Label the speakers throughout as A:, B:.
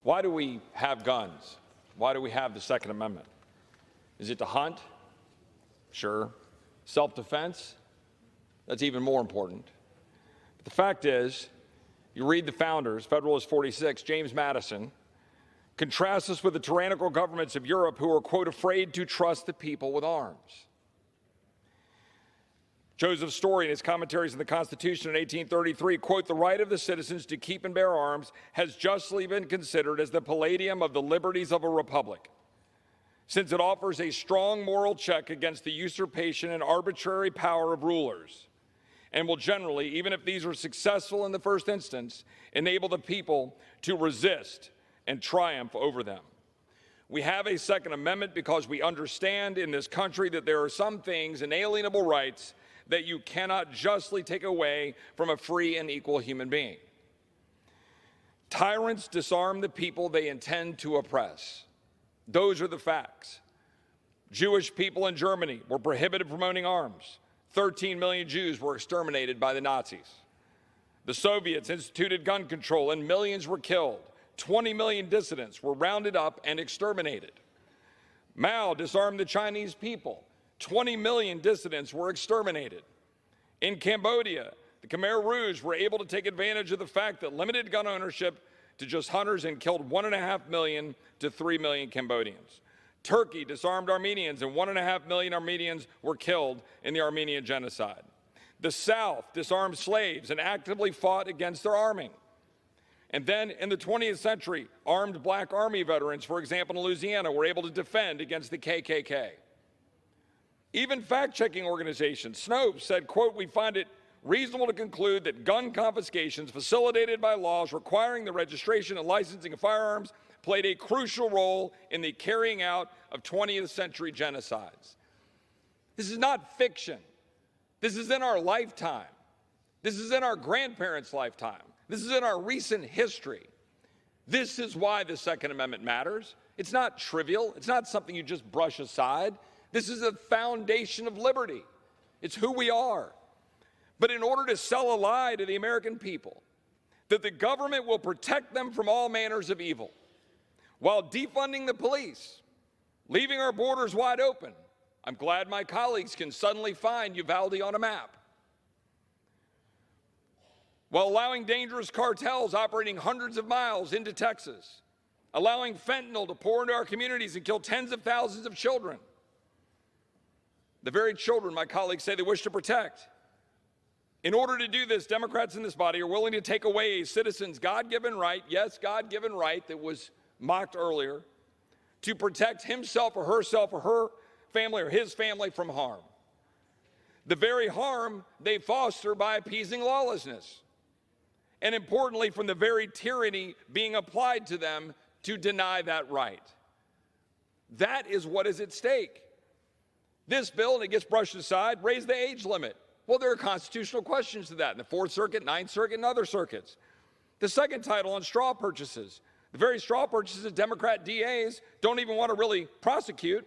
A: Why do we have guns? Why do we have the Second Amendment? Is it to hunt? Sure. Self-defense? That's even more important. But the fact is, you read the founders, Federalist 46, James Madison, contrasts us with the tyrannical governments of Europe who are, quote, afraid to trust the people with arms. Joseph Story, in his commentaries on the Constitution in 1833, quote, the right of the citizens to keep and bear arms has justly been considered as the palladium of the liberties of a republic, since it offers a strong moral check against the usurpation and arbitrary power of rulers, and will generally, even if these are successful in the first instance, enable the people to resist and triumph over them. We have a Second Amendment because we understand in this country that there are some things, inalienable rights, that you cannot justly take away from a free and equal human being. Tyrants disarm the people they intend to oppress. Those are the facts. Jewish people in Germany were prohibited from owning arms. 13 million Jews were exterminated by the Nazis. The Soviets instituted gun control and millions were killed. 20 million dissidents were rounded up and exterminated. Mao disarmed the Chinese people. 20 million dissidents were exterminated. In Cambodia, the Khmer Rouge were able to take advantage of the fact that limited gun ownership to just hunters and killed 1.5 million to 3 million Cambodians. Turkey disarmed Armenians and 1.5 million Armenians were killed in the Armenian genocide. The South disarmed slaves and actively fought against their arming. And then in the 20th century, armed black army veterans, for example, in Louisiana, were able to defend against the KKK. Even fact-checking organizations, Snopes, said, quote, we find it reasonable to conclude that gun confiscations facilitated by laws requiring the registration and licensing of firearms played a crucial role in the carrying out of 20th century genocides. This is not fiction. This is in our lifetime. This is in our grandparents' lifetime. This is in our recent history. This is why the Second Amendment matters. It's not trivial. It's not something you just brush aside. This is the foundation of liberty. It's who we are. But in order to sell a lie to the American people, that the government will protect them from all manners of evil, while defunding the police, leaving our borders wide open, I'm glad my colleagues can suddenly find Uvalde on a map, while allowing dangerous cartels operating hundreds of miles into Texas, allowing fentanyl to pour into our communities and kill tens of thousands of children, the very children my colleagues say they wish to protect. In order to do this, Democrats in this body are willing to take away a citizen's God-given right, yes, God-given right that was mocked earlier, to protect himself or herself or her family or his family from harm. The very harm they foster by appeasing lawlessness. And importantly, from the very tyranny being applied to them to deny that right. That is what is at stake. This bill, and it gets brushed aside, raised the age limit. Well, there are constitutional questions to that in the Fourth Circuit, Ninth Circuit, and other circuits. The second title on straw purchases, the very straw purchases Democrat DAs don't even want to really prosecute,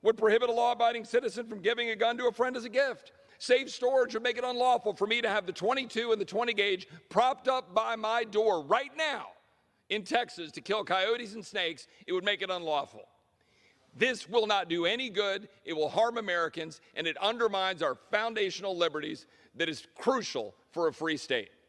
A: would prohibit a law-abiding citizen from giving a gun to a friend as a gift. Safe storage would make it unlawful for me to have the 22 and the 20 gauge propped up by my door right now in Texas to kill coyotes and snakes. It would make it unlawful. This will not do any good. It will harm Americans, and it undermines our foundational liberties that is crucial for a free state.